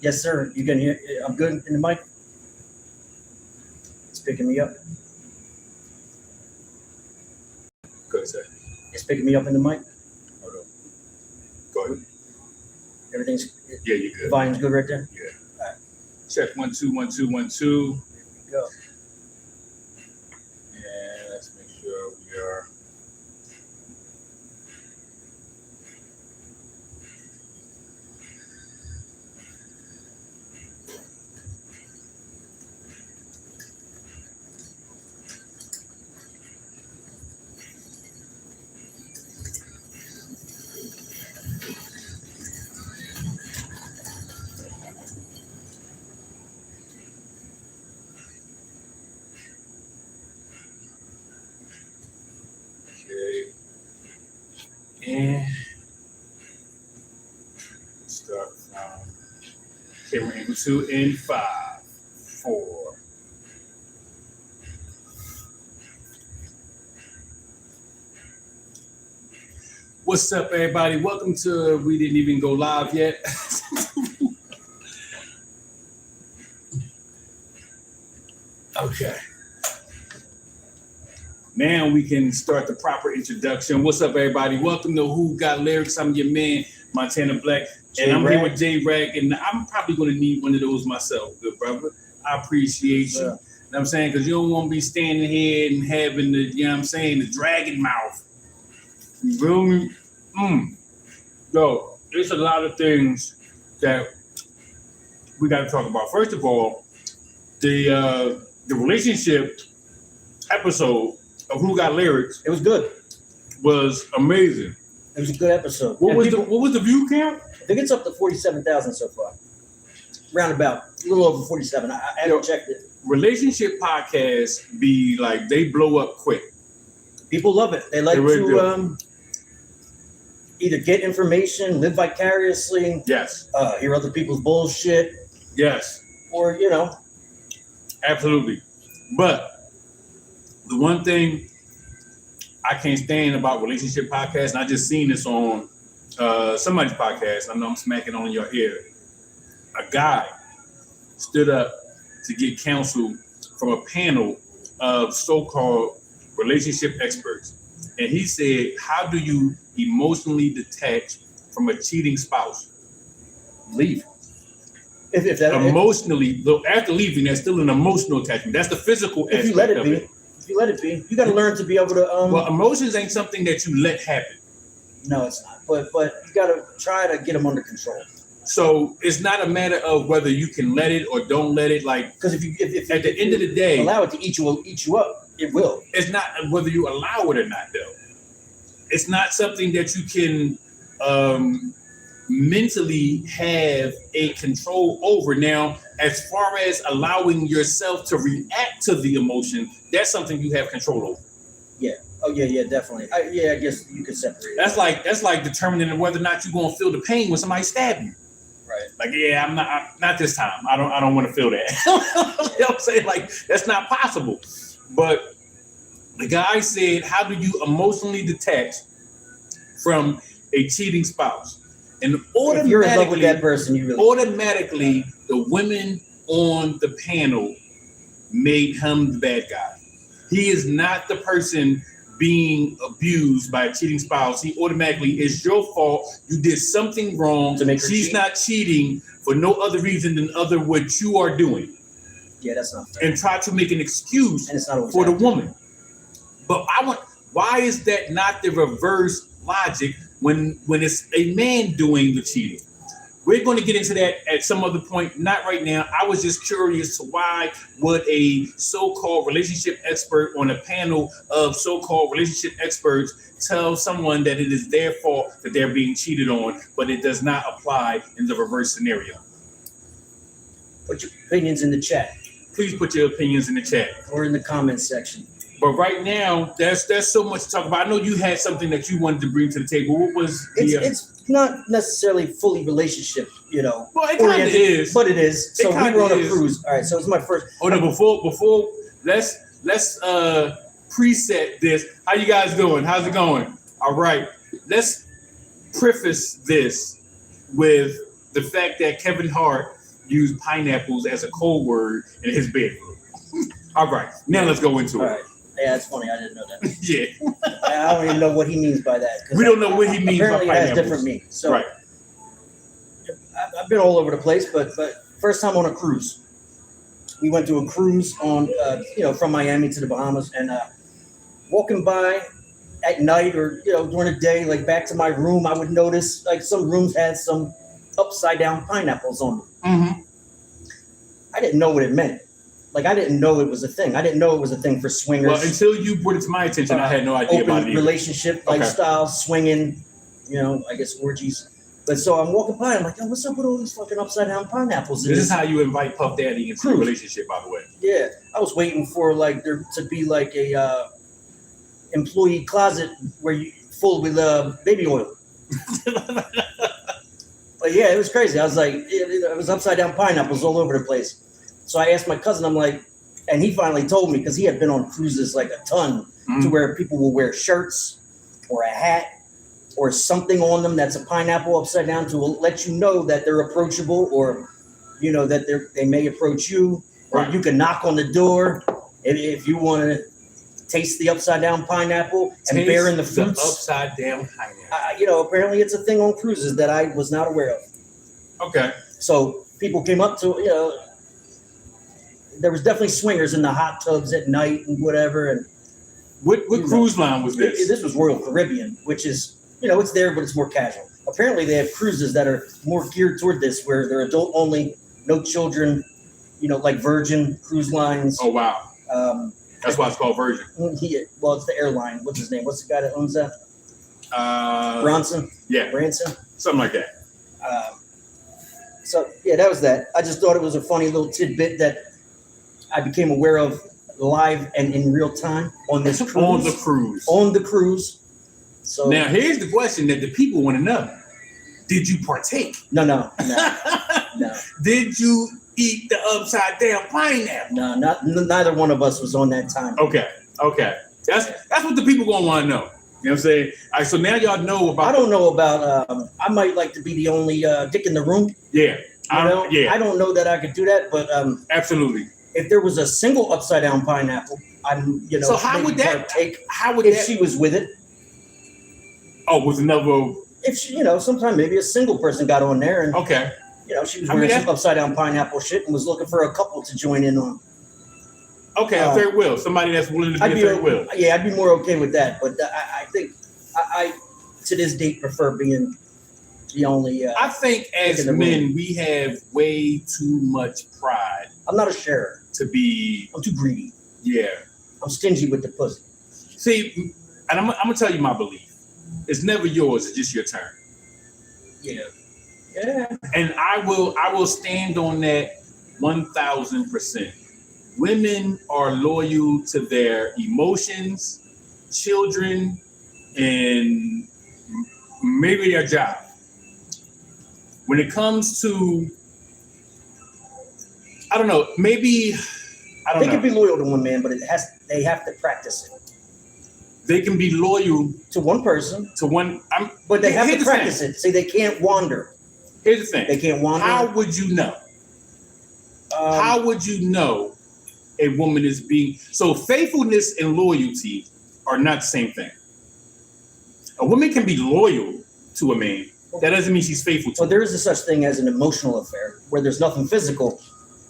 Yes, sir. You can hear. I'm good in the mic. It's picking me up. Good, sir. It's picking me up in the mic. Hold on. Go ahead. Everything's. Yeah, you're good. Volume's good right there. Yeah. All right. Check 1 2 1 2 1 2. There we go. And let's make sure we are. And start from camera angle 2 in 5, 4. What's up, everybody? Welcome to We Didn't Even Go Live Yet. Okay. Now we can start the proper introduction. What's up, everybody? Welcome to Who Got Lyrics. I'm your man, Montana Blak, and I'm here with jRag, and I'm probably going to need one of those myself, good brother. I appreciate you. You know what I'm saying? Because you don't want to be standing here and having the, you know what I'm saying, the dragon mouth. You feel me? Yo, there's a lot of things that we got to talk about. First of all, the relationship episode of Who Got Lyrics. It was good. Was amazing. It was a good episode. What was the view count? I think it's up to 47,000 so far. Roundabout, a little over 47. I haven't checked it. Relationship podcasts be like, they blow up quick. People love it. They like to either get information, live vicariously. Yes. Hear other people's bullshit. Yes. Or, you know. Absolutely. But the one thing I can't stand about relationship podcasts, and I just seen this on somebody's podcast, I know I'm smacking on your ear. A guy stood up to get counsel from a panel of so-called relationship experts. And he said, how do you emotionally detach from a cheating spouse? Leave. If that Emotionally, after leaving, there's still an emotional attachment. That's the physical aspect. If you let it of be. it. If you let it be, you got to learn to be able to. Well, emotions ain't something that you let happen. No, it's not. But you got to try to get them under control. So it's not a matter of whether you can let it or don't let it. Like, because if at the end of the day, allow it to eat you up, it will. It's not whether you allow it or not, though. It's not something that you can mentally have a control over. Now, as far as allowing yourself to react to the emotion, that's something you have control over. Yeah. Oh yeah, definitely. I guess you could separate. That's like determining whether or not you're gonna feel the pain when somebody stab you. Right. Like, yeah, I'm not this time. I don't want to feel that. You know what I'm saying? Like, that's not possible. But the guy said, how do you emotionally detach from a cheating spouse? And automatically, if you're in love with that person, you really automatically the women on the panel made him the bad guy. He is not the person being abused by a cheating spouse. He automatically, it's your fault. You did something wrong. To make her She's cheat. not cheating for no other reason than other what you are doing. Yeah, that's not fair. And try to make an excuse And it's not for the woman. But why is that not the reverse logic when it's a man doing the cheating? We're going to get into that at some other point, not right now. I was just curious to why would a so-called relationship expert on a panel of so-called relationship experts tell someone that it is their fault that they're being cheated on, but it does not apply in the reverse scenario. Put your opinions in the chat. Please put your opinions in the chat. Or in the comments section. But right now, there's so much to talk about. I know you had something that you wanted to bring to the table. What was it's not necessarily fully relationship, Well, it kind of is. But it is. So we were on a cruise. All right, so it's my first. Hold on, before let's preset this. How you guys doing? How's it going? All right. Let's preface this with the fact that Kevin Hart used pineapples as a code word in his bedroom. All right, now let's go into All it. right. Yeah, it's funny. I didn't know that. Yeah, I don't even know what he means by that. we don't know what he means by apparently pineapples. it has different meanings. So Right. I've been all over the place, but first time on a cruise. We went to a cruise on, from Miami to the Bahamas, and walking by at night or during the day, like back to my room, I would notice like some rooms had some upside down pineapples on them. Mm-hmm. I didn't know what it meant. Like I didn't know it was a thing. I didn't know it was a thing for swingers. Well, until you brought it to my attention, I had no idea open about it either. relationship lifestyle, swinging, I guess orgies. But so I'm walking by, I'm like, yo, what's up with all these fucking upside down pineapples? This is how you invite Puff Daddy into a relationship, by the way. Yeah, I was waiting for like there to be like a employee closet where you full with baby oil. But yeah, it was crazy. I was like, it was upside down pineapples all over the place. So I asked my cousin, I'm like, and he finally told me because he had been on cruises like a ton to where people will wear shirts or a hat or something on them that's a pineapple upside down to let you know that they're approachable or, that they may approach you, or you can knock on the door if you want to taste the upside down pineapple and bear in the fruits. Upside down pineapple. Apparently it's a thing on cruises that I was not aware of. Okay. So people came up to, there was definitely swingers in the hot tubs at night and whatever. And what cruise line was this? This was Royal Caribbean, which is, it's there, but it's more casual. Apparently they have cruises that are more geared toward this, where they're adult only, no children, like Virgin Cruise Lines. Oh, wow. That's why it's called Virgin. Well, it's the airline. What's his name? What's the guy that owns that? Bronson? Yeah. Branson? Something like that. So, yeah, that was that. I just thought it was a funny little tidbit that I became aware of live and in real time on this cruise. On the cruise. So now here's the question that the people want to know: did you partake? No. Did you eat the upside down pineapple? No, neither one of us was on that time. Okay. That's what the people gonna want to know. You know what I'm saying? All right, so now y'all know about. I don't know about. I might like to be the only dick in the room. Yeah. I don't know that I could do that, but absolutely. If there was a single upside down pineapple, So how would that take? How would if that, she was with it? Oh, with another. If she, sometime maybe a single person got on there and she was wearing some upside down pineapple shit and was looking for a couple to join in on. Okay, a third wheel. Somebody that's willing to be a third wheel. Yeah, I'd be more okay with that. But I think I to this date prefer being the only. I think as men we have way too much pride. I'm not a sharer. I'm too greedy. Yeah. I'm stingy with the pussy. See, and I'm gonna tell you my belief. It's never yours. It's just your turn. Yeah. Yeah. And I will stand on that 1,000%. Women are loyal to their emotions, children, and maybe their job. When it comes to, I don't know, maybe, I don't know. They can be loyal to one man, but they have to practice it. They can be loyal to one person. But they have to practice it. See, they can't wander. Here's the thing. They can't wander. How would you know? How would you know a woman is being... So faithfulness and loyalty are not the same thing. A woman can be loyal to a man. That doesn't mean she's faithful to him. Well, there is a such thing as an emotional affair where there's nothing physical,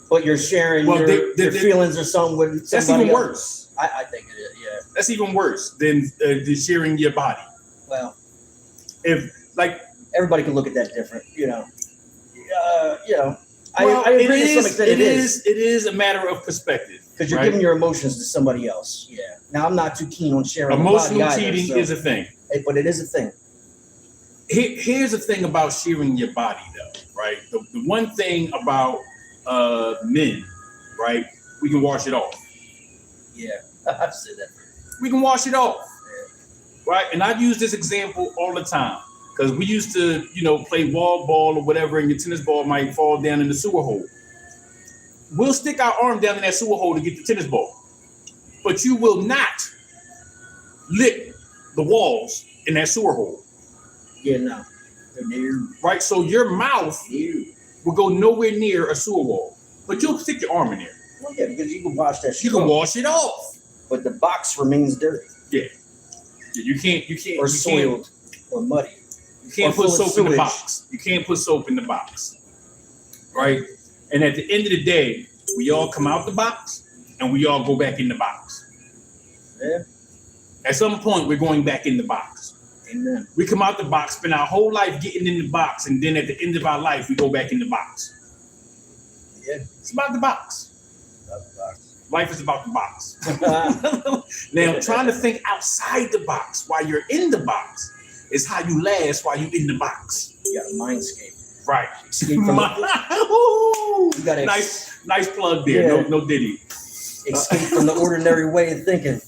but you're sharing your feelings or something with somebody That's even else. worse. I think it is, yeah. That's even worse than sharing your body. Well, everybody can look at that different, Well, I agree to some extent. It is a matter of perspective. Because you're giving your emotions to somebody else. Yeah. Now I'm not too keen on sharing. Emotional cheating is a thing. But it is a thing. Here's the thing about sharing your body, though, right? The one thing about men, right? We can wash it off. Yeah, I've said that. We can wash it off, right? And I use this example all the time because we used to, play wall ball or whatever, and your tennis ball might fall down in the sewer hole. We'll stick our arm down in that sewer hole to get the tennis ball, but you will not lick the walls in that sewer hole. Yeah, no. Right, so your mouth will go nowhere near a sewer wall, but you'll stick your arm in there. Well, yeah, because you can wash that shit You can off. wash it off. But the box remains dirty. Yeah. You can't. Or soiled. Or muddy. You can't put soap in the box. You can't put soap in the box. Right? And at the end of the day, we all come out the box and we all go back in the box. Yeah. At some point, we're going back in the box. Amen. We come out the box, spend our whole life getting in the box, and then at the end of our life, we go back in the box. Yeah. It's about the box. About the box. Life is about the box. Now, trying to think outside the box while you're in the box is how you last while you're in the box. You got a mindscape. Right. Escape from You got nice plug there. Yeah. No diddy. Escape from the ordinary way of thinking.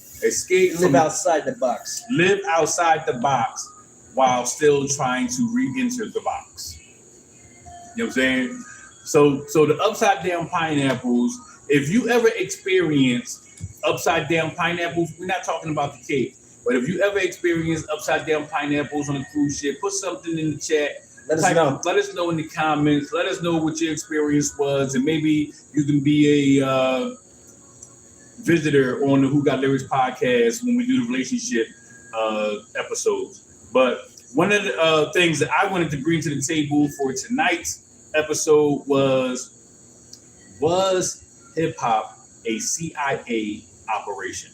Live outside the box. Live outside the box while still trying to re-enter the box. You know what I'm saying? So the upside down pineapples, if you ever experience upside down pineapples, we're not talking about the cake, but if you ever experience upside down pineapples on a cruise ship, put something in the chat. Let us know. Let us know in the comments. Let us know what your experience was, and maybe you can be a visitor on the Who Got Lyrics podcast when we do the relationship episodes. But one of the things that I wanted to bring to the table for tonight's episode was hip hop a CIA operation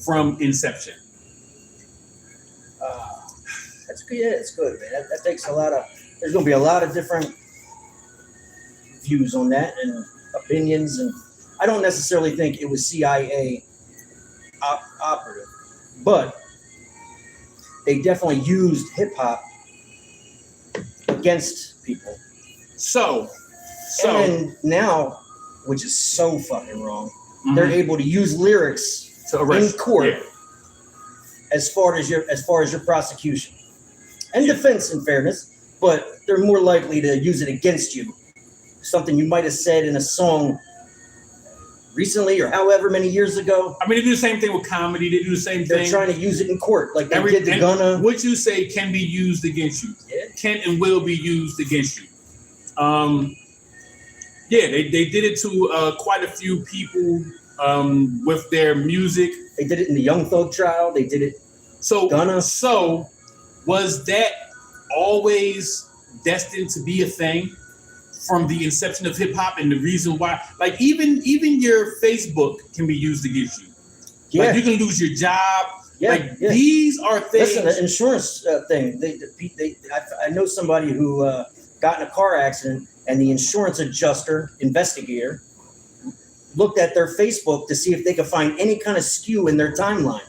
from inception? That's good. Yeah, it's good, man. That takes a lot of. There's going to be a lot of different views on that and opinions, and I don't necessarily think it was CIA operative, but they definitely used hip hop against people. So and now, which is so fucking wrong, they're able to use lyrics to arrest in court yeah. as far as your prosecution and defense, in fairness, but they're more likely to use it against you. Something you might have said in a song recently or however many years ago. I mean, they do the same thing with comedy. They do the same thing. They're trying to use it in court, like they did the Gunna. What you say can be used against you. Yeah. Can and will be used against you. Yeah, they did it to quite a few people with their music. They did it in the Young Thug trial. They did it. Gunna. So was that always destined to be a thing from the inception of hip hop, and the reason why, like even your Facebook can be used against you. Yeah. Like you can lose your job. Yeah, like these are things. Listen, the insurance thing. I know somebody who got in a car accident, and the insurance investigator looked at their Facebook to see if they could find any kind of skew in their timeline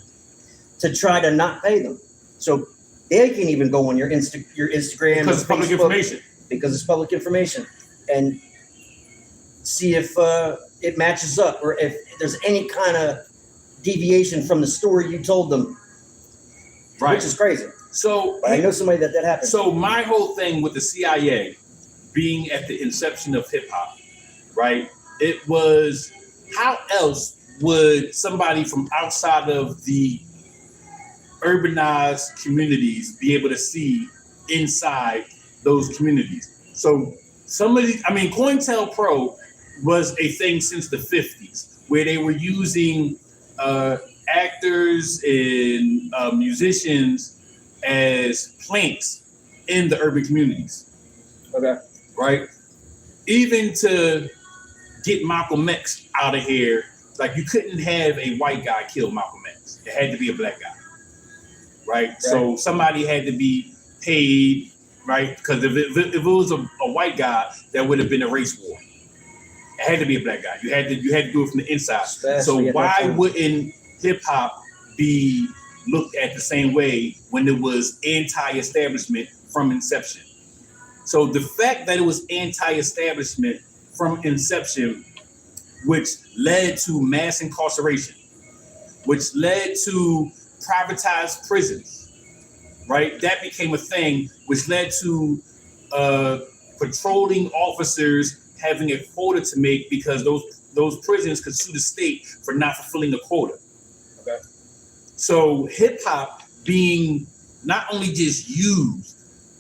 to try to not pay them. So they can even go on your Instagram because it's public information. Because it's public information, and see if it matches up or if there's any kind of deviation from the story you told them. Right. Which is crazy. So but I know somebody that happened. So my whole thing with the CIA being at the inception of hip hop, right? It was, how else would somebody from outside of the urbanized communities be able to see inside those communities? So COINTELPRO was a thing since the 50s where they were using actors and musicians as planks in the urban communities. Okay. Right? Even to get Malcolm X out of here, like you couldn't have a white guy kill Malcolm X. It had to be a black guy. Right? So somebody had to be paid, right? Because if it was a white guy, that would have been a race war. It had to be a black guy. You had to do it from the inside. So why wouldn't hip hop be looked at the same way when it was anti-establishment from inception? So the fact that it was anti-establishment from inception, which led to mass incarceration, which led to privatized prisons, right? That became a thing, which led to patrolling officers having a quota to make because those prisons could sue the state for not fulfilling a quota. Okay. So hip hop being not only just used,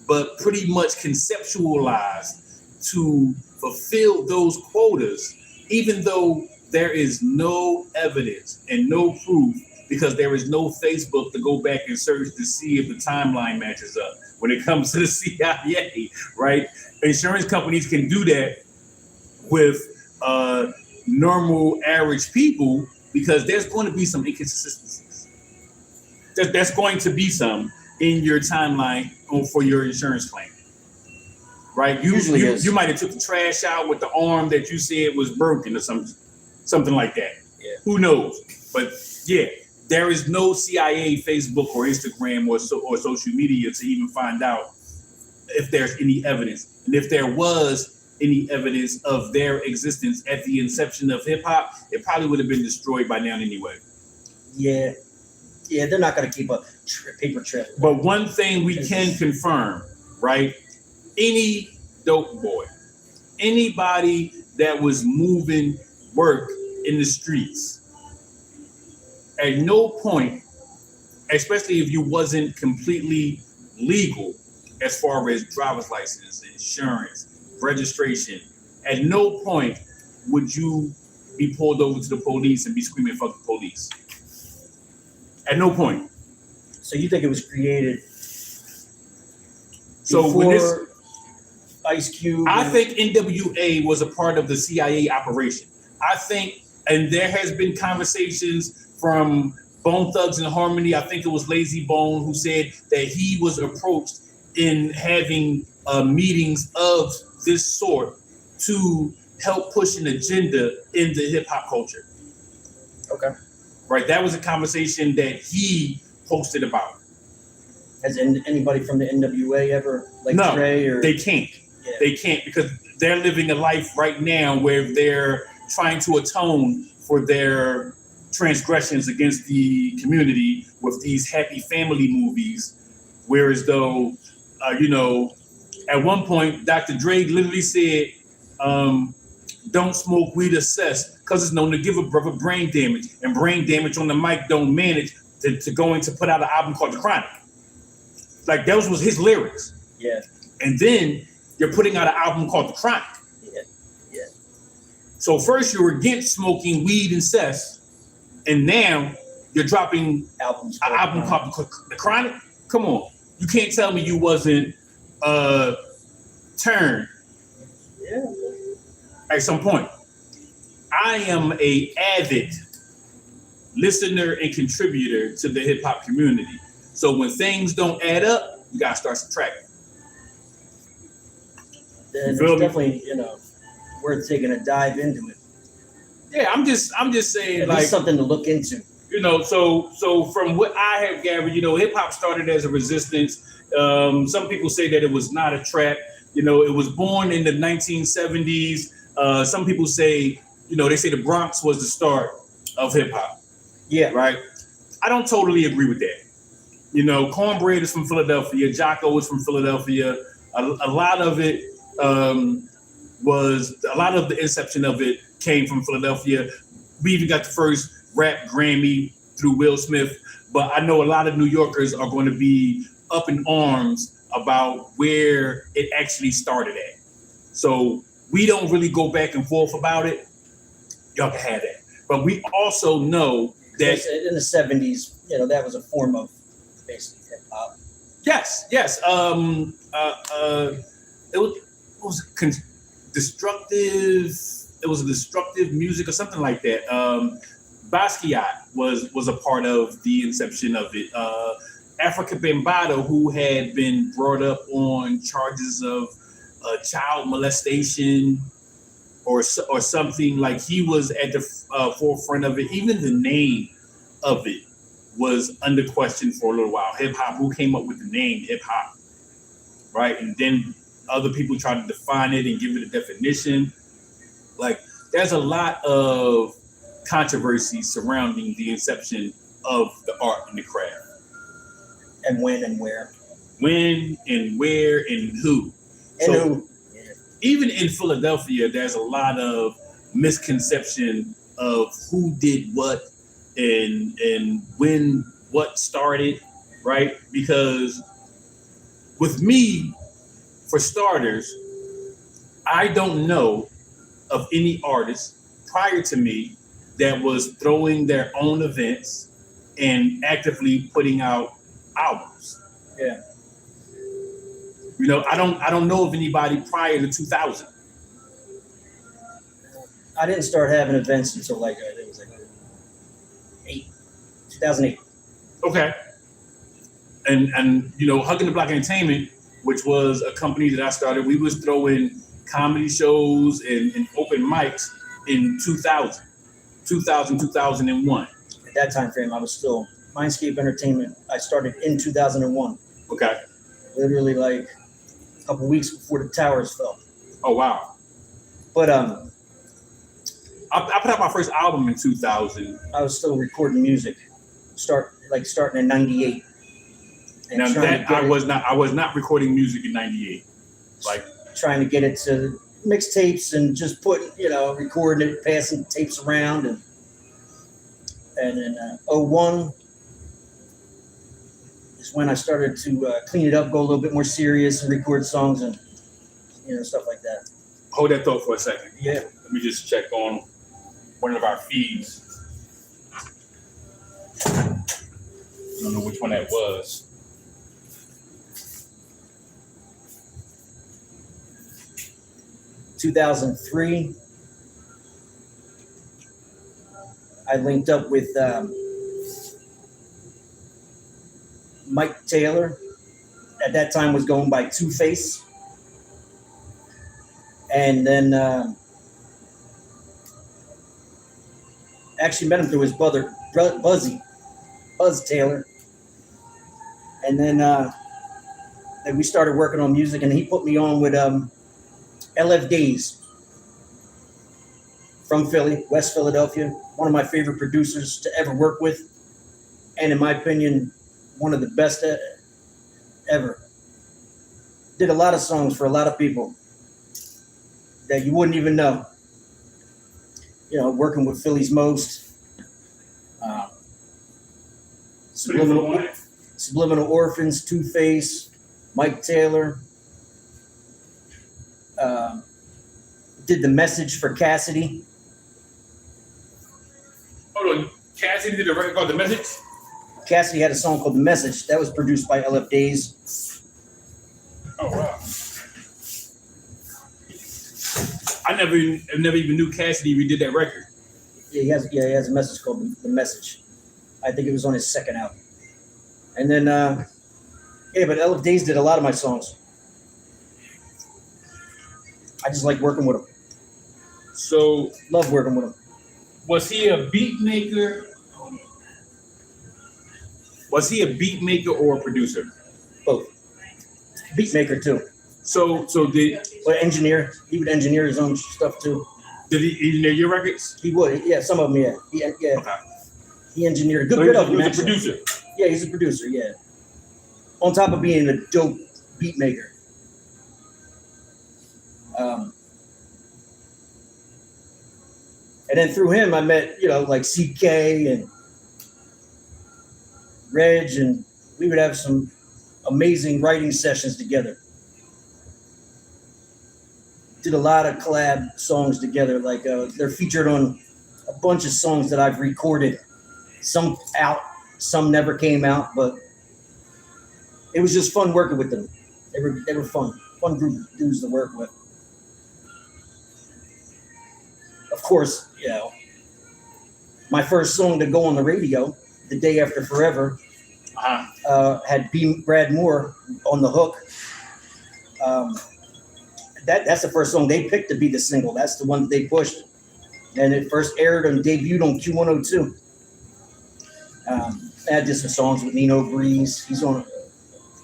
but pretty much conceptualized to fulfill those quotas, even though there is no evidence and no proof, because there is no Facebook to go back and search to see if the timeline matches up when it comes to the CIA, right? Insurance companies can do that with normal, average people because there's going to be some inconsistencies. That's going to be some in your timeline for your insurance claim, right? You might have took the trash out with the arm that you said was broken or something like that. Yeah. Who knows? But yeah, there is no CIA, Facebook, or Instagram or social media to even find out if there's any evidence. And if there was any evidence of their existence at the inception of hip hop, it probably would have been destroyed by now anyway. Yeah, they're not going to keep a paper trail. But one thing we can confirm, right? Any dope boy, anybody that was moving work in the streets, at no point, especially if you wasn't completely legal as far as driver's license, insurance, registration, at no point would you be pulled over to the police and be screaming, "Fuck the police." At no point. So you think it was created So when this, Ice Cube? I think NWA was a part of the CIA operation. I think, and there has been conversations from Bone Thugs and Harmony. I think it was Lazy Bone who said that he was approached in having meetings of this sort to help push an agenda into hip hop culture. Okay. Right, that was a conversation that he posted about. Has anybody from the NWA ever, like No, Trey or they can't. Yeah. They can't because they're living a life right now where they're trying to atone for their transgressions against the community with these happy family movies. Whereas though, at one point, Dr. Dre literally said, don't smoke weed or cess because it's known to give a brother brain damage, and brain damage on the mic don't manage to going to put out an album called The Chronic. Like those was his lyrics. Yeah. And then you're putting out an album called The Chronic. Yeah. So first you were against smoking weed and cess, and now you're dropping an album called The Chronic. Come on, you can't tell me you wasn't turned. Yeah. At some point. I am a avid listener and contributor to the hip hop community. So when things don't add up, you gotta start subtracting. It's definitely, worth taking a dive into it. Yeah, I'm just saying, At like, least something to look into. So from what I have gathered, hip hop started as a resistance. Some people say that it was not a trap. It was born in the 1970s. Some people say, they say the Bronx was the start of hip hop. Yeah. Right. I don't totally agree with that. Cornbread is from Philadelphia. Jocko is from Philadelphia. A lot of it a lot of the inception of it came from Philadelphia. We even got the first rap Grammy through Will Smith. But I know a lot of New Yorkers are going to be up in arms about where it actually started at. So we don't really go back and forth about it. Y'all can have that. But we also know that in the 70s, that was a form of basically hip hop. Yes. It was destructive. It was a destructive music or something like that. Basquiat was a part of the inception of it. Africa Bambaataa, who had been brought up on charges of child molestation or something, like he was at the forefront of it. Even the name of it was under question for a little while. Hip hop, who came up with the name hip hop, right? And then other people tried to define it and give it a definition. Like, there's a lot of controversy surrounding the inception of the art and the craft. And when and where. When and where and who. And who. Even in Philadelphia, there's a lot of misconception of who did what and when what started, right? Because with me, for starters, I don't know of any artist prior to me that was throwing their own events and actively putting out albums. Yeah. You know, I don't know of anybody prior to 2000. I didn't start having events until like it was like 2008. Okay. And you know, Hugging the Block Entertainment, which was a company that I started, we was throwing comedy shows and open mics in 2001. At that time frame, I was still Mindscape Entertainment. I started in 2001. Okay. Literally like a couple weeks before the towers fell. Oh wow. But I put out my first album in 2000. I was still recording music, starting in '98. Now that I was not recording music in '98. Like trying to get it to mixtapes and just recording it, passing tapes around, and in 01 is when I started to clean it up, go a little bit more serious, and record songs and stuff like that. Hold that thought for a second. Yeah. Let me just check on one of our feeds. I don't know which one that was. In 2003, I linked up with Mike Taylor. At that time, was going by Two-Face, and then actually met him through his brother, Buzz Taylor, and then we started working on music, and he put me on with LF Days from Philly, West Philadelphia, one of my favorite producers to ever work with, and in my opinion, one of the best ever. Did a lot of songs for a lot of people that you wouldn't even know. Working with Philly's Most, Subliminal Orphans, Two-Face, Mike Taylor. Did the message for Cassidy. Hold on, Cassidy did a record called The Message? Cassidy had a song called The Message that was produced by LF Days. Oh wow! I never even knew Cassidy redid that record. Yeah, he has a message called The Message. I think it was on his second album. And then but LF Days did a lot of my songs. I just like working with him. So love working with him. Was he a beat maker? Was he a beat maker or a producer? Both. Beat maker too. So did engineer? He would engineer his own stuff too. Did he engineer your records? He would. Yeah, some of them. Yeah. Yeah. Okay. He engineered a good bit of them. He was a producer. Yeah, he's a producer. Yeah. On top of being a dope beat maker. And then through him, I met, like CK and Reg, and we would have some amazing writing sessions together. Did a lot of collab songs together. Like they're featured on a bunch of songs that I've recorded. Some out, some never came out, but it was just fun working with them. They were fun group of dudes to work with. Of course, my first song to go on the radio, The Day After Forever, had Brad Moore on the hook. That's the first song they picked to be the single. That's the one that they pushed. And it first aired and debuted on Q102. I did some songs with Nino Breeze. He's on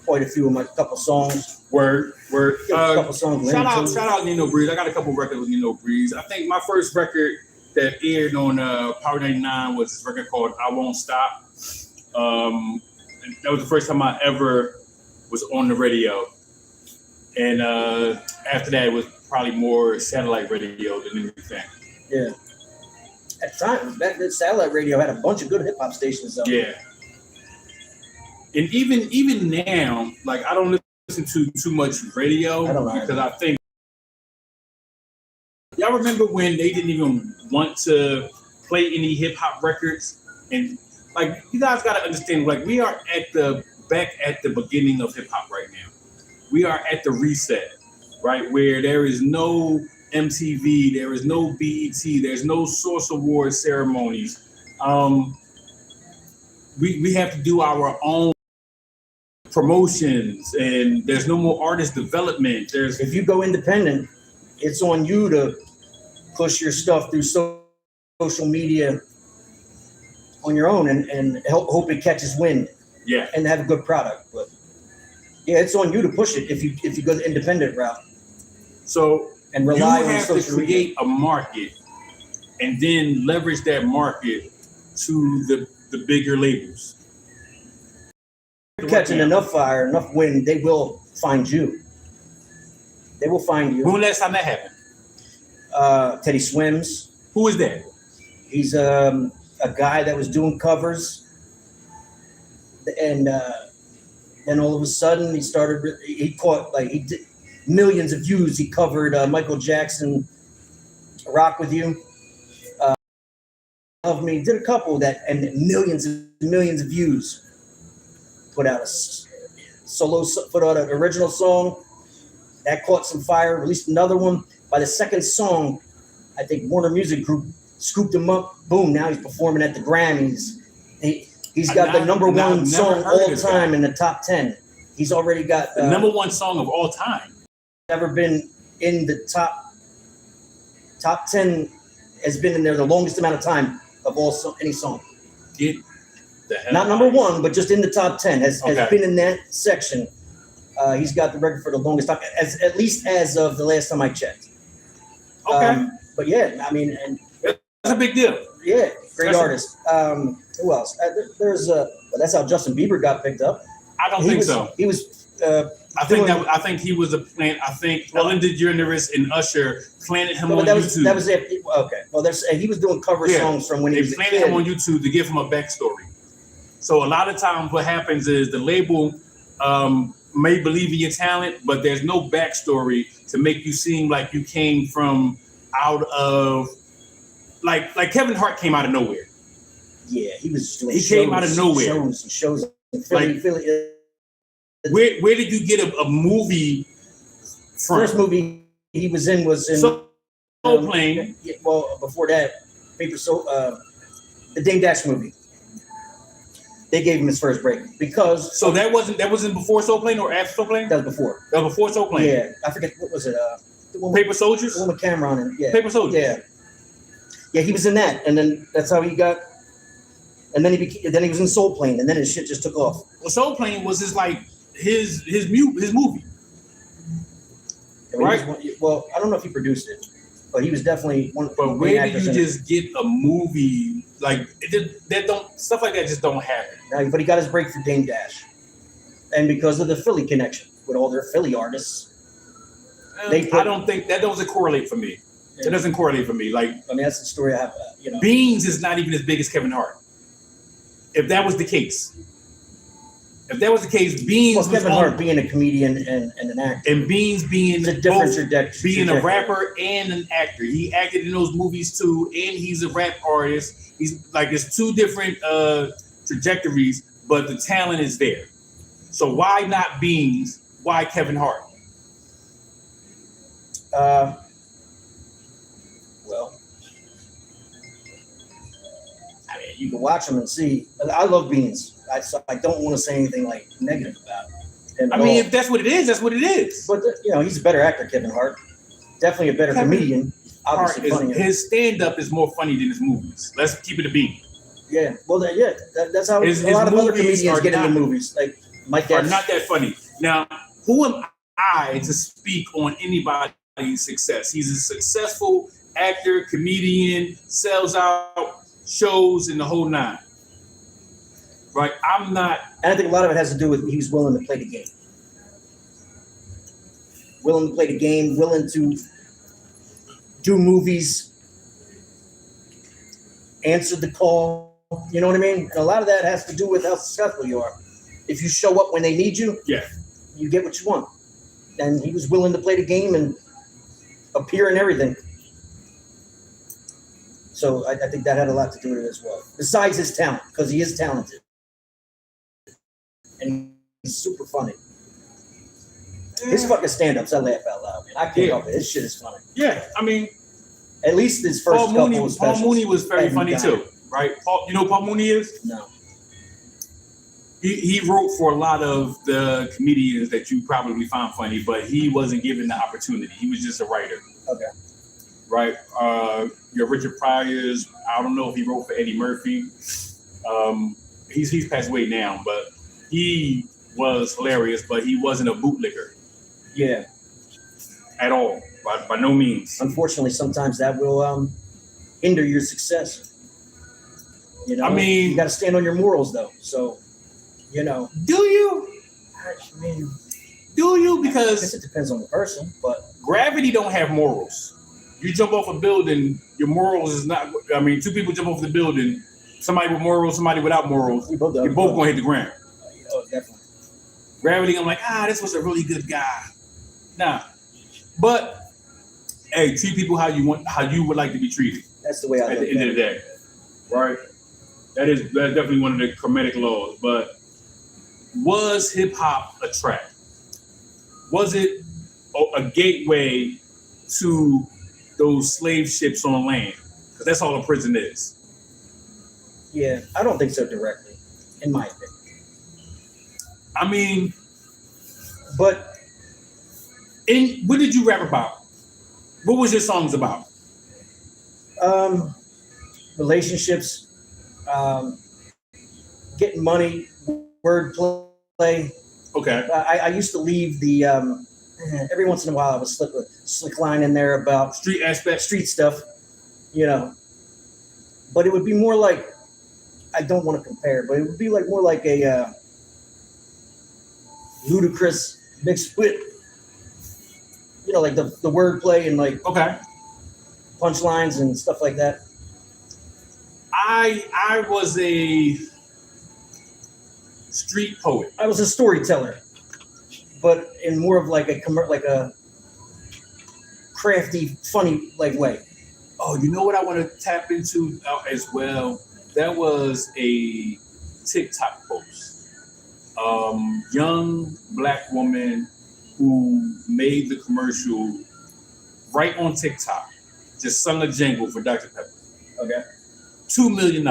quite a few of my couple songs. Word. A couple songs. Shout out Nino Breeze. I got a couple records with Nino Breeze. I think my first record that aired on Power 99 was this record called I Won't Stop. And that was the first time I ever was on the radio. And after that, it was probably more satellite radio than anything. Yeah. At the time, that satellite radio had a bunch of good hip hop stations. Though. Yeah. And even now, like I don't listen to too much radio because I think y'all remember when they didn't even want to play any hip hop records? And like, you guys got to understand, like, we are back at the beginning of hip hop right now. We are at the reset, right? Where there is no MTV, there is no BET, there's no Source Award ceremonies. We have to do our own promotions, and there's no more artist development. If you go independent, it's on you to push your stuff through social media on your own and hope it catches wind. Yeah. And have a good product. But yeah, it's on you to push it if you go the independent route. So and rely you on have to social create media. a market and then leverage that market to the bigger labels. If you're catching enough fire, enough wind, they will find you. They will find you. When last time that happened? Teddy Swims. Who is that? He's a guy that was doing covers, and then all of a sudden he did millions of views. He covered Michael Jackson, "Rock with You." Of Me did a couple that and millions and millions of views. Put out an original song that caught some fire. Released another one. By the second song, I think Warner Music Group scooped him up. Boom! Now he's performing at the Grammys. He's got the number one song all time in the top 10. He's already got the number one song of all time. Never been in the top 10. Has been in there the longest amount of time of any song. Get the hell Not number one, but just in the top 10 has been in that section. He's got the record for the longest time, at least as of the last time I checked. Okay. But yeah, I mean, and that's a big deal. Yeah, great artist. Who else? That's how Justin Bieber got picked up. I don't think so. He was. I think he was a plant. I think Ellen DeGeneres and Usher planted him on YouTube. That was it. Okay. Well, he was doing cover songs from when he was a kid. They planted him on YouTube to give him a backstory. So a lot of times, what happens is the label may believe in your talent, but there's no backstory to make you seem like you came from out of like Kevin Hart came out of nowhere. Yeah, he was doing. He came out of nowhere. Shows in Philly. Where did you get a movie from? First movie he was in Soul Plane. Well, before that, the Dame Dash movie. They gave him his first break because. So that wasn't before Soul Plane or after Soul Plane? That was before. That was before Soul Plane. Yeah, I forget what was it. The one Paper Soldiers. The one with Cameron and Paper Soldiers. Yeah. Yeah, he was in that, and then that's how he got. And then he was in Soul Plane, and then his shit just took off. Well, Soul Plane was his movie. Right. Well, I don't know if he produced it, but he was definitely one. But where did you just get a movie like stuff like that just don't happen? No, but he got his break through Dame Dash, and because of the Philly connection with all their Philly artists. I don't think that doesn't correlate for me. Yeah. It doesn't correlate for me. Like, I mean, that's the story I have. Beans is not even as big as Kevin Hart. If that was the case, Beans was Kevin Hart being a comedian and an actor, and Beans being a different trajectory. Being a rapper and an actor. He acted in those movies too, and he's a rap artist. He's like, it's two different trajectories, but the talent is there. So why not Beans? Why Kevin Hart? Well, I mean, you can watch them and see. I love Beans. I don't want to say anything like negative about him. I mean, if that's what it is, that's what it is. But he's a better actor, Kevin Hart. Definitely a better comedian. Obviously, his stand-up is more funny than his movies. Let's keep it a beat. Yeah. Well, that's how a lot of other comedians get into movies. Like Mike are not that funny. Now, who am I to speak on anybody's success? He's a successful actor, comedian, sells out shows in the whole nine. Right? I'm not. And I think a lot of it has to do with he was willing to play the game. Willing to play the game, willing to do movies, answer the call. You know what I mean? And a lot of that has to do with how successful you are. If you show up when they need you, you get what you want. And he was willing to play the game and appear in everything. So I think that had a lot to do with it as well. Besides his talent, because he is talented. And he's super funny. His fucking stand-ups, I laugh out loud, man. I can't help it. His shit is funny. Yeah, I mean, at least his first Paul couple of specials. Paul Mooney was very funny too, right? Paul, you know who Paul Mooney is? No. He wrote for a lot of the comedians that you probably find funny, but he wasn't given the opportunity. He was just a writer. Okay. Right? Your Richard Pryor's, I don't know if he wrote for Eddie Murphy. He's passed away now, but he was hilarious, but he wasn't a bootlicker. Yeah. At all. By no means. Unfortunately, sometimes that will hinder your success. You know, I mean, you got to stand on your morals, though. So, you know. Do you? I mean, do you? I Because guess it depends on the person, but gravity don't have morals. You jump off a building, your morals is not. I mean, two people jump off the building, somebody with morals, somebody without morals. You're both gonna hit the ground. Oh, definitely. Gravity, I'm like, this was a really good guy. Nah, but hey, treat people how you would like to be treated. That's the way I at look the end of the day, right? That's definitely one of the Kemetic laws. But was hip hop a trap? Was it a gateway to those slave ships on land? Because that's all a prison is. Yeah, I don't think so directly, in my opinion. I mean, but what did you rap about? What was your songs about? Relationships, getting money, wordplay. Okay. I used to leave the every once in a while I would slip a slick line in there about street aspect, street stuff, you know. But it would be more like, I don't want to compare, but it would be like more like a ludicrous mixed with, you know, like the wordplay and like punchlines and stuff like that. I was a street poet. I was a storyteller, but in more of like a crafty, funny like way. Oh, you know what I want to tap into as well? That was a TikTok post. Young black woman who made the commercial right on TikTok, just sung a jingle for Dr. Pepper. Okay. $2 million.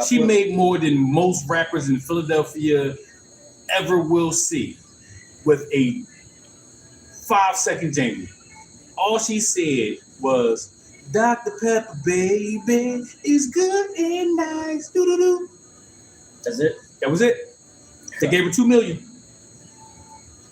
She made more than most rappers in Philadelphia ever will see with a 5-second jingle. All she said was, Dr. Pepper, baby, is good and nice. Doo-doo-doo. That's it? That was it. They gave her $2 million.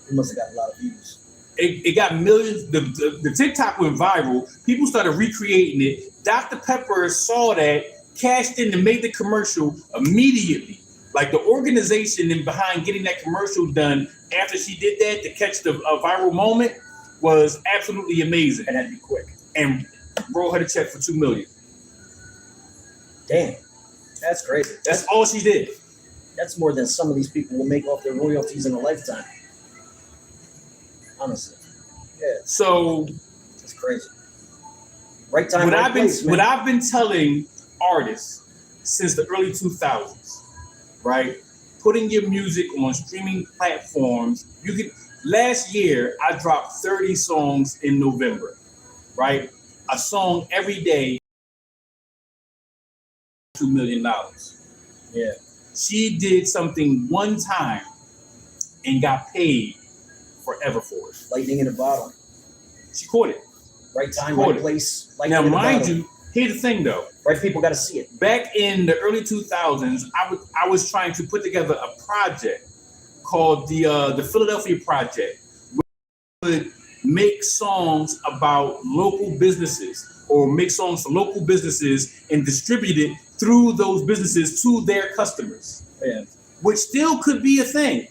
It must have got a lot of views. It got millions. The TikTok went viral. People started recreating it. Dr. Pepper saw that, cashed in and made the commercial immediately. Like the organization and behind getting that commercial done after she did that to catch the viral moment was absolutely amazing. And that'd be quick. And roll her the check for $2 million. Damn, that's crazy. That's all she did. That's more than some of these people will make off their royalties in a lifetime. Honestly, yeah. So it's crazy. Right time, right place, man. What I've been telling artists since the early 2000s, right? Putting your music on streaming platforms. You can. Last year, I dropped 30 songs in November, right? A song every day, $2 million. Yeah. She did something one time and got paid forever for it. Lightning in a bottle. She caught it. Right time, right place. Now, mind you, here's the thing though. Right people got to see it. Back in the early 2000s, I was trying to put together a project called the Philadelphia Project, where we would make songs about local businesses or make songs for local businesses and distribute it through those businesses to their customers. Yeah. Which still could be a thing,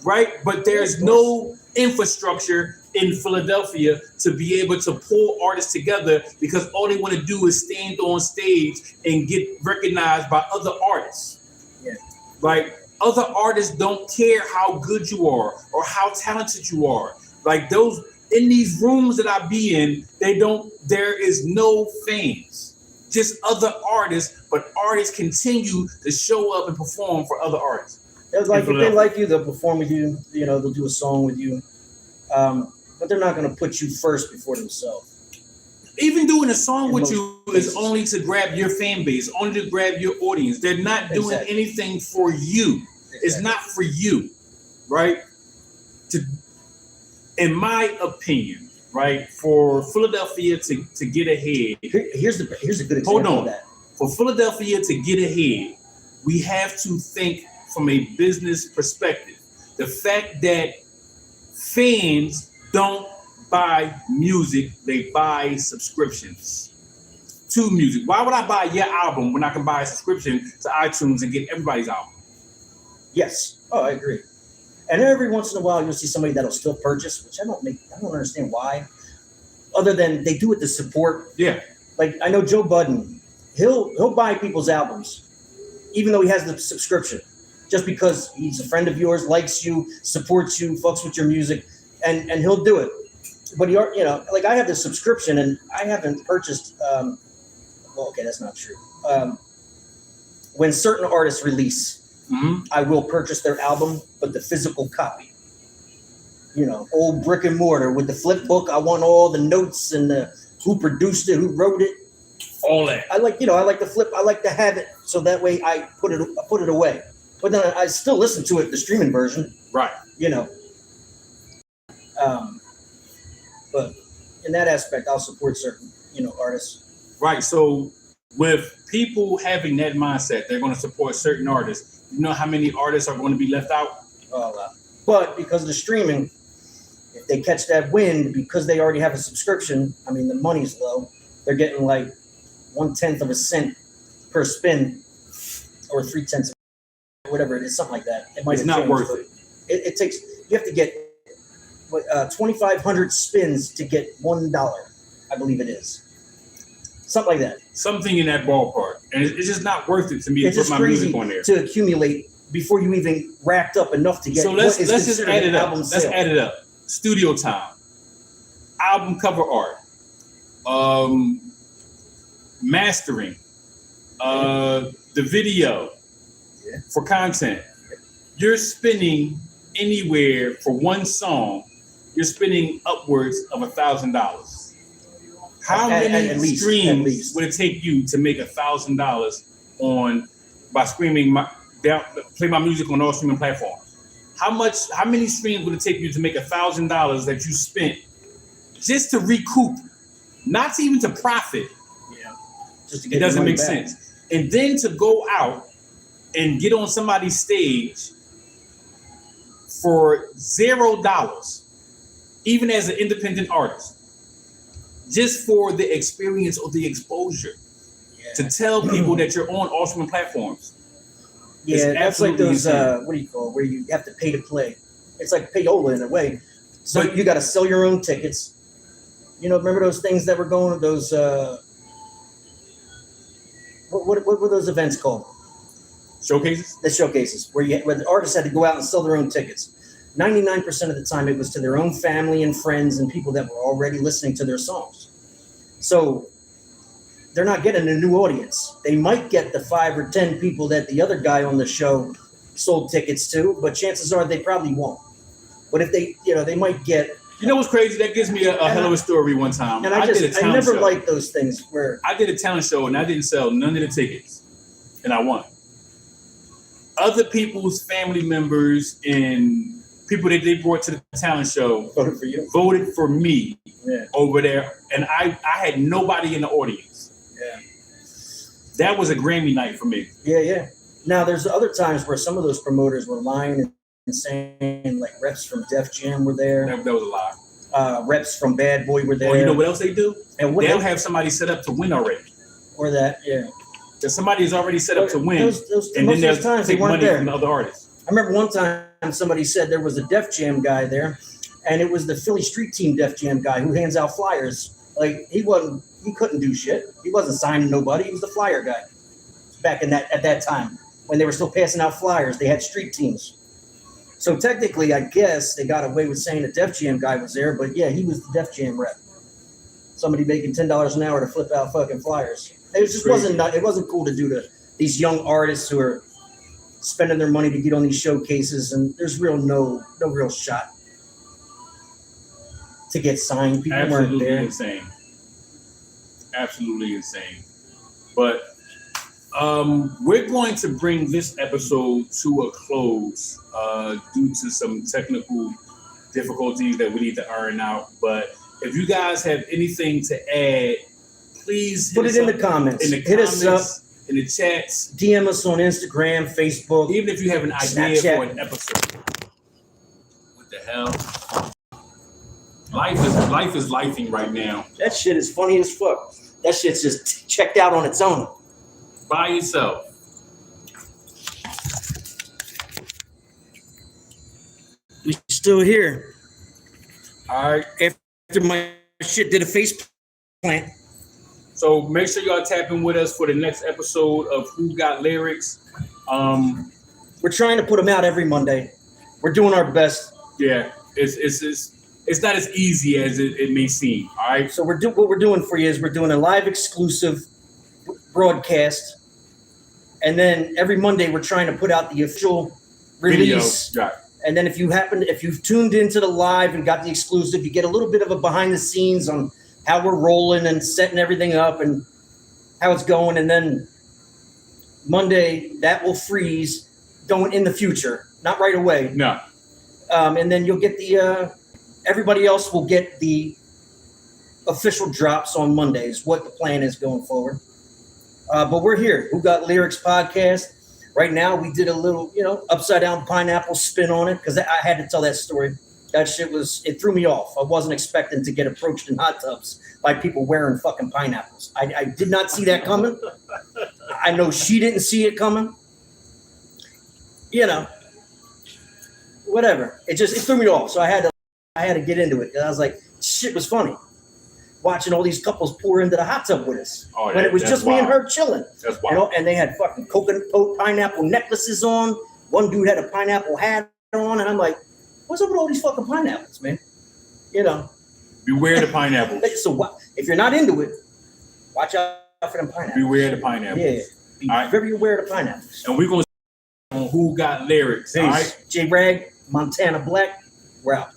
right? But there's no infrastructure in Philadelphia to be able to pull artists together because all they want to do is stand on stage and get recognized by other artists. Yeah. Like other artists don't care how good you are or how talented you are. Like those in these rooms that I be in, there is no fans. just other artists, but artists continue to show up and perform for other artists. It's like if they like you, they'll perform with you. You know, they'll do a song with you, but they're not going to put you first before themselves. Even doing a song with you is only to grab your fan base, only to grab your audience. They're not doing anything for you. It's not for you, right? In my opinion, right, for Philadelphia to get ahead. Here's a good example hold on. of that. For Philadelphia to get ahead, we have to think from a business perspective. The fact that fans don't buy music, they buy subscriptions to music. Why would I buy your album when I can buy a subscription to iTunes and get everybody's album? Yes. Oh, I agree. And every once in a while, you'll see somebody that'll still purchase, which I don't understand why, other than they do it to support. Yeah. Like I know Joe Budden, he'll buy people's albums, even though he has the subscription, just because he's a friend of yours, likes you, supports you, fucks with your music, and he'll do it. But like I have the subscription, and I haven't purchased. Well, okay, that's not true. When certain artists release, I will purchase their album, but the physical copy. You know, old brick and mortar with the flip book. I want all the notes and who produced it, who wrote it, all that. I like the flip. I like to have it so that way I put it away. But then I still listen to it, the streaming version. Right. You know. But in that aspect, I'll support certain, artists. Right. So with people having that mindset, they're going to support certain artists. You know how many artists are going to be left out? But because of the streaming, if they catch that wind, because they already have a subscription, I mean, the money's low. They're getting like 1/10 of a cent per spin, or 3/10, whatever it is, something like that. It's not worth it. It takes. You have to get 2,500 spins to get $1. I believe it is. Something like that. Something in that ballpark, and it's just not worth it to me to put my crazy music on there. To accumulate before you even racked up enough to get. So let's just add it up. Let's add it up. Studio time, album cover art, mastering, the video for content. You're spending anywhere for one song. You're spending upwards of $1,000. How many streams would it take you to make $1,000 by streaming play my music on all streaming platforms? How many streams would it take you to make $1,000 that you spent just to recoup, not even to profit? Yeah, just to get it doesn't make back. sense. And then to go out and get on somebody's stage for $0, even as an independent artist, just for the experience or the exposure, to tell people that you're on all streaming platforms. Yeah, that's like those, what do you call it, where you have to pay to play. It's like payola in a way. So you got to sell your own tickets. Remember those things that were going, those, what were those events called? Showcases? The showcases, where the artists had to go out and sell their own tickets. 99% of the time, it was to their own family and friends and people that were already listening to their songs. So they're not getting a new audience. They might get the 5 or 10 people that the other guy on the show sold tickets to, but chances are they probably won't. But if they, they might get. You know what's crazy? That gives me a hell of a story one time. And I never liked those things where I did a talent show and I didn't sell none of the tickets, and I won. Other people's family members and people that they brought to the talent show voted for me over there, and I had nobody in the audience. Yeah, that was a Grammy night for me. Yeah. Now there's other times where some of those promoters were lying and saying like reps from Def Jam were there. That was a lie. Reps from Bad Boy were there. Or you know what else they do? And they'll have somebody set up to win already. Or that, yeah. Because somebody is already set up to win, and then they'll times take they weren't money there. from the other artists. I remember one time somebody said there was a Def Jam guy there, and it was the Philly Street Team Def Jam guy who hands out flyers. Like he couldn't do shit. He wasn't signing nobody. He was the flyer guy. Back at that time when they were still passing out flyers, they had street teams. So technically, I guess they got away with saying the Def Jam guy was there, but yeah, he was the Def Jam rep. Somebody making $10 an hour to flip out fucking flyers. It just wasn't cool to do to these young artists who are spending their money to get on these showcases, and there's no real shot to get signed. People weren't there. Absolutely insane. But we're going to bring this episode to a close due to some technical difficulties that we need to iron out. But if you guys have anything to add, please put it in the comments. Hit us up in the chats. DM us on Instagram, Facebook. Even if you have an idea Snapchat. for an episode. What the hell? Life is lifing right now. That shit is funny as fuck. That shit's just checked out on its own. By yourself. We still here. All right. After my shit did a face plant. So make sure y'all tap in with us for the next episode of Who Got Lyrics. We're trying to put them out every Monday. We're doing our best. Yeah, it's not as easy as it may seem. All right. So what we're doing for you is we're doing a live exclusive broadcast, and then every Monday we're trying to put out the official release. Video. Right. And then if you've tuned into the live and got the exclusive, you get a little bit of a behind the scenes on how we're rolling and setting everything up and how it's going. And then Monday that will freeze going in the future, not right away. No. And then you'll get everybody else will get the official drops on Mondays, what the plan is going forward. But we're here. Who Got Lyrics podcast. Right now, we did a little, upside down pineapple spin on it because I had to tell that story. That shit it threw me off. I wasn't expecting to get approached in hot tubs by people wearing fucking pineapples. I did not see that coming. I know she didn't see it coming. Whatever. It threw me off. So I had to get into it. And I was like, shit was funny. Watching all these couples pour into the hot tub with us when it was just wild. Me and her chilling. That's wild. And they had fucking coconut pineapple necklaces on. One dude had a pineapple hat on, and I'm like, what's up with all these fucking pineapples, man? Beware the pineapples. So if you're not into it, watch out for them pineapples. Beware the pineapples. Yeah, be very aware of the pineapples. And we're going to on Who Got Lyrics. Peace. All right? jRag, Montana Blak, we're out.